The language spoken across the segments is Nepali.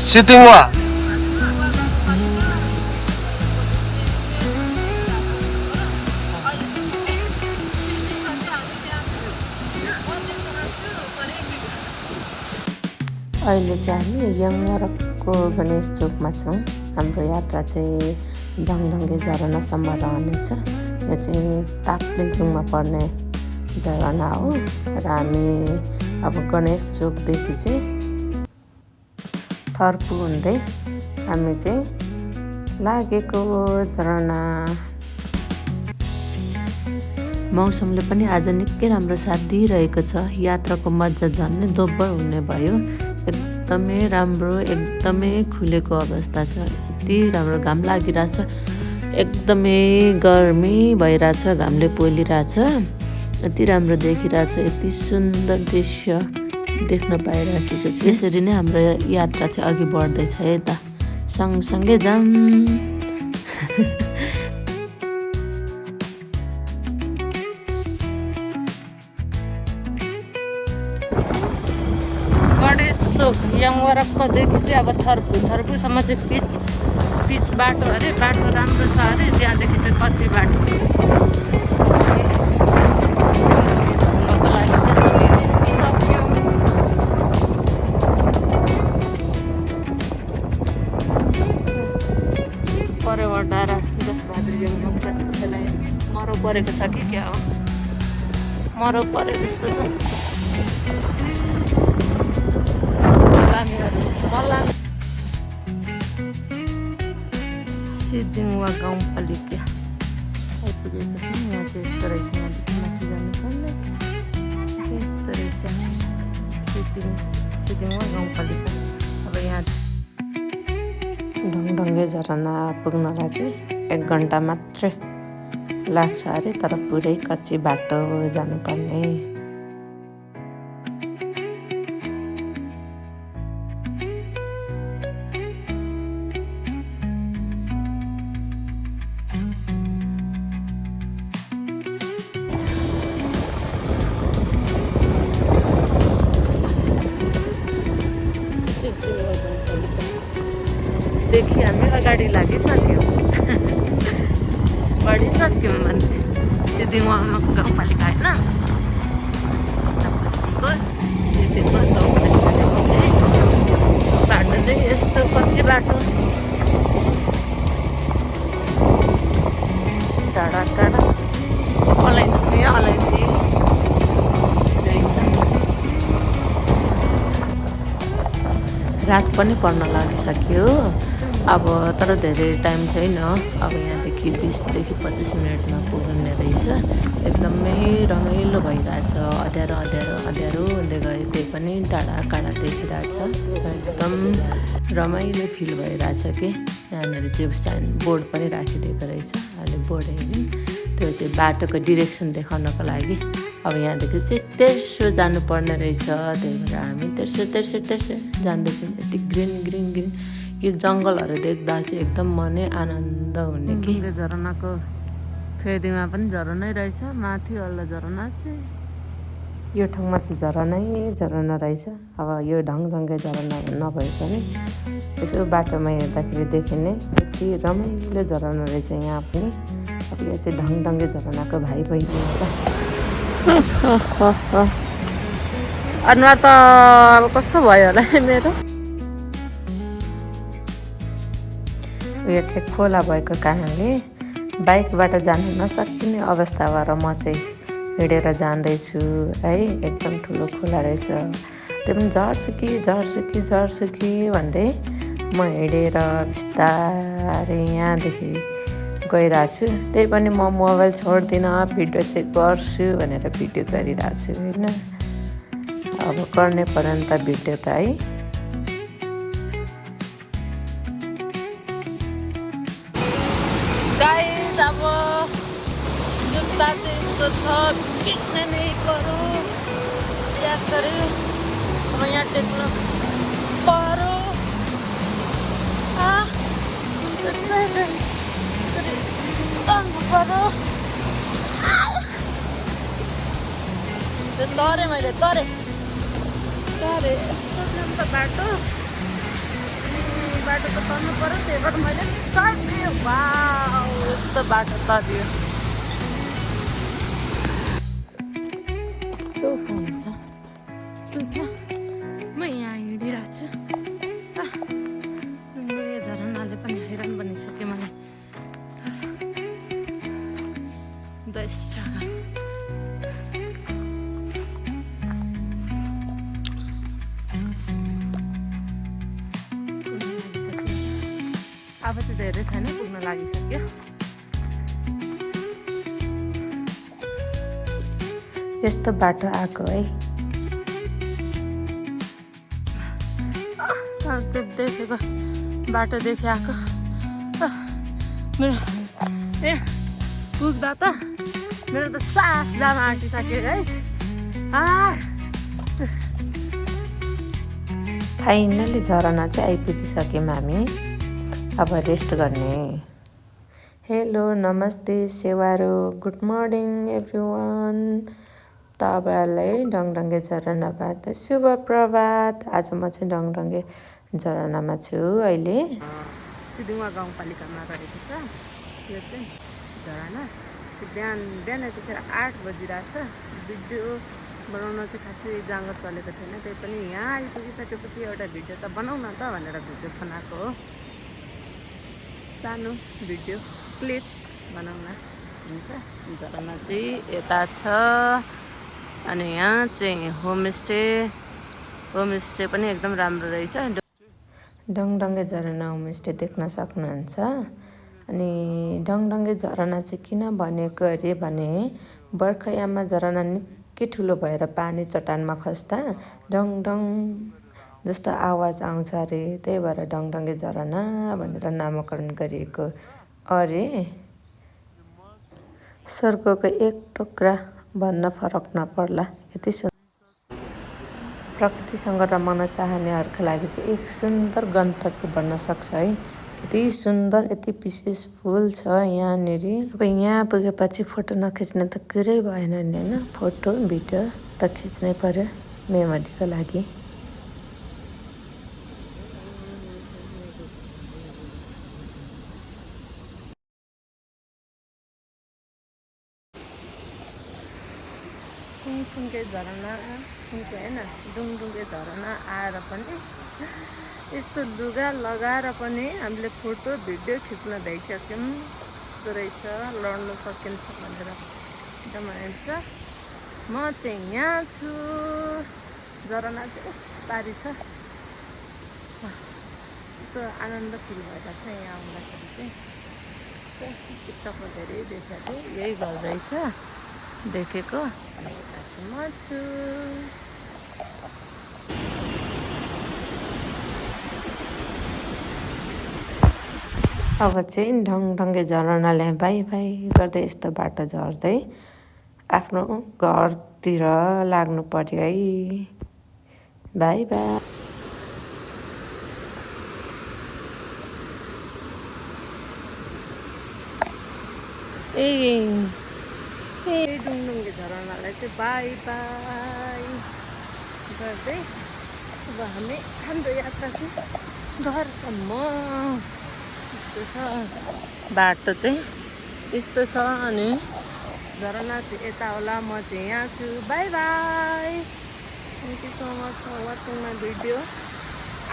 सितिङवा अहिले चाहिँ हामी यङवरकको गणेश चोकमा छौँ। हाम्रो यात्रा चाहिँ ढङढङ्गे झरनासम्म रहनेछ। यो चाहिँ ताप्लेजुङमा पर्ने झरना हो र हामी अब गणेश चोकदेखि चाहिँ थर्पु हुँदै हामी चाहिँ लागेको झरना। मौसमले पनि आज निकै राम्रो साथ दिइरहेको छ। यात्राको मजा झन् दोब्बर हुने भयो। एकदमै राम्रो, एकदमै खुलेको अवस्था छ। यति राम्रो घाम लागिरहेछ, एकदमै गर्मी भइरहेछ, घामले पोलिरहेछ। यति राम्रो देखिरहेछ, यति सुन्दर दृश्य देख्न पाइराखेको छु। यसरी नै हाम्रो यात्रा चाहिँ अघि बढ्दैछ है त, सँगसँगै जाम। गणेश चोक यङवरककोदेखि चाहिँ अब थर्पुसम्म चाहिँ पिच बाटो अरे, बाटो राम्रो छ अरे। त्यहाँदेखि चाहिँ कच्ची बाटो। घुम्नको लागि चाहिँ हामी निस्किसक्यौँ। परेवा डाँडा त्यसलाई मरौ परेको छ कि क्या हो, मरौ परे जस्तो छ। सिदिङवा गाउँपालिका आइपुगेको छौँ। यहाँ चाहिँ यस्तो रहेछ, यहाँदेखि माथि जानुपर्ने यस्तो रहेछ सिदिङवा गाउँपालिका। अब यहाँ ढङढङ्गे झरना पुग्नलाई चाहिँ 1 घन्टा मात्रै लाग्छ अरे, तर पुरै कच्ची बाटो जानुपर्ने। देखि हामी अगाडि लागिसक्यौँ, बढिसक्यौँ भन्थे। सिदिङवा गाउँपालिका होइन, सिदिङवा गाउँपालिकादेखि चाहिँ बाटो चाहिँ यस्तो कच्ची बाटो, टाढा टाढा अलैँची रहेछ। रात पनि पर्न लागिसक्यो अब, तर धेरै टाइम छैन। अब यहाँदेखि 20देखि 25 मिनटमा पुग्ने रहेछ। एकदमै रमाइलो भइरहेछ। अँध्यारो हुँदै गयो, त्यही पनि टाढा देखिरहेछ। एकदम रमाइलो फिल भइरहेछ कि। यहाँनिर चाहिँ साइन बोर्ड पनि राखिदिएको रहेछ। अहिले बोर्ड हेर्ने त्यो चाहिँ बाटोको डिरेक्सन देखाउनको लागि। अब यहाँदेखि चाहिँ तेर्सो जानुपर्ने रहेछ। त्यही भएर हामी तेर्सो जाँदैछौँ। यति ग्रिन यो जङ्गलहरू देख्दा चाहिँ एकदम मनै आनन्द हुने कि। झरनाको फेदीमा पनि झरनै रहेछ, माथि वाला झरना चाहिँ यो ठाउँमा चाहिँ झरना रहेछ। अब यो ढङढङ्गे झरना नभए पनि यसो बाटोमा हेर्दाखेरि देखिने यति रमाइलो झरना रहेछ यहाँ पनि। अब यो चाहिँ ढङढङ्गे झरनाको भाइ बहिनी होला। अनुहार त अब कस्तो भयो होला मेरो। उयो चाहिँ खोला भएको कारणले बाइकबाट जान नसकिने अवस्था भएर म चाहिँ हिँडेर जाँदैछु है। एकदम ठुलो खोला रहेछ। त्यो पनि झर्छु कि भन्दै म हिँडेर बिस्तारै यहाँदेखि गइरहेको छु। त्यही पनि म मोबाइल छोड्दिनँ, भिडियो चाहिँ गर्छु भनेर भिडियो गरिरहेको छु होइन। अब गर्नै पर्यो नि त भिडियो त है। अब जुत्ता चाहिँ यस्तो छ, किन्ने नै गरौँ याद गऱ्यो। अब यहाँ टेक्नु पर्यो। तरे मैले तरे तरे यस्तो छ नि त बाटो बाटो त तर्नु पर्यो त्यही भएर मैले तर्दिएँ वाउ यस्तो बाटो तर्दियो यस्तो फोन छ यस्तो छ म यहाँ हिँडिरहेको छु यो झरनाले पनि हैरान बनिसक्यो मलाई बेस्ट अब चाहिँ धेरै छैन पुग्न लागिसक्यो यस्तो बाटो आएको है देखेको बाटो देखे आएको मेरो ए पुग्दा त मेरो त सास जान आँटिसक्यो है फाइनली झरना चाहिँ आइपुगिसक्यौँ हामी अब रेस्ट गर्ने हेलो नमस्ते सेवारो गुड मर्निङ एभ्रिवान तपाईँहरूलाई डङडङ्गे झरनाबाट शुभ प्रभात आज म चाहिँ डङडङ्गे झरनामा छु अहिले सिद्धुवा गाउँपालिकामा रहेको छ यो चाहिँ झरना बिहान यतिखेर 8 बजिरहेछ भिडियो बनाउन चाहिँ खासै जाँगर चलेको थिएन त्यही पनि यहाँ आइपुगिसकेपछि एउटा भिडियो त बनाउन त भनेर भिडियो बनाएको हो सानो भिडियो क्लिप बनाउन हुन्छ झरना चाहिँ यता छ अनि यहाँ चाहिँ होमस्टे पनि एकदम राम्रो रहेछ डङडङ्गे झरना होमस्टे देख्न सक्नुहुन्छ अनि डङडङ्गे झरना चाहिँ किन बनेको अरे भने बर्खायाममा झरना निकै ठुलो भएर पानी चट्टानमा खस्दा डङडङ जस्तो आवाज आउँछ अरे त्यही भएर डङडङ्गे झरना भनेर नामकरण गरिएको अरे स्वर्गको एक टुक्रा भन्न फरक नपर्ला यति प्रकृतिसँग रमाउन चाहनेहरूको लागि चाहिँ एक सुन्दर गन्तव्य बन्न सक्छ है यति सुन्दर यति पिसफुल छ यहाँनिर अब यहाँ पुगेपछि फोटो नखिच्ने त कुरै भएन नि होइन फोटो भिडियो त खिच्नै पर्यो मेमोरीको लागि फुङफुङके झरना फुङको होइन डुङडुङके झरना आएर पनि यस्तो लुगा लगाएर पनि हामीले फोटो भिडियो खिच्न भइसक्यौँ यस्तो रहेछ लड्नु सकिन्छ भनेर एकदम आइन्छ म चाहिँ यहाँ छु झरना चाहिँ पारी छ यस्तो आनन्द फिल भइरहेछ यहाँ आउँदाखेरि चाहिँ टिकटकमा धेरै देखेको थिएँ यही घर रहेछ देखेको म छु अब चाहिँ ढङढङ्गे झरनाले बाई बाई गर्दै यस्तो बाटो झर्दै आफ्नो घरतिर लाग्नु पर्यो है बाई बाई ए डुङडुङके झरनालाई चाहिँ बाई बाई गर्दै अब हामी हाम्रो यात्रा चाहिँ घरसम्म यस्तो छ बाटो चाहिँ यस्तो छ अनि झरना चाहिँ यता होला म चाहिँ यहाँ छु bye bye thank you so much for watching my video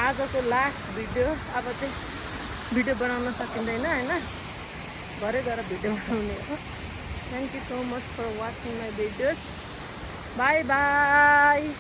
आजको लास्ट भिडियो अब चाहिँ भिडियो बनाउन सकिँदैन होइन घरै गएर भिडियो बनाउने हो Thank you so much for watching my videos. Bye bye.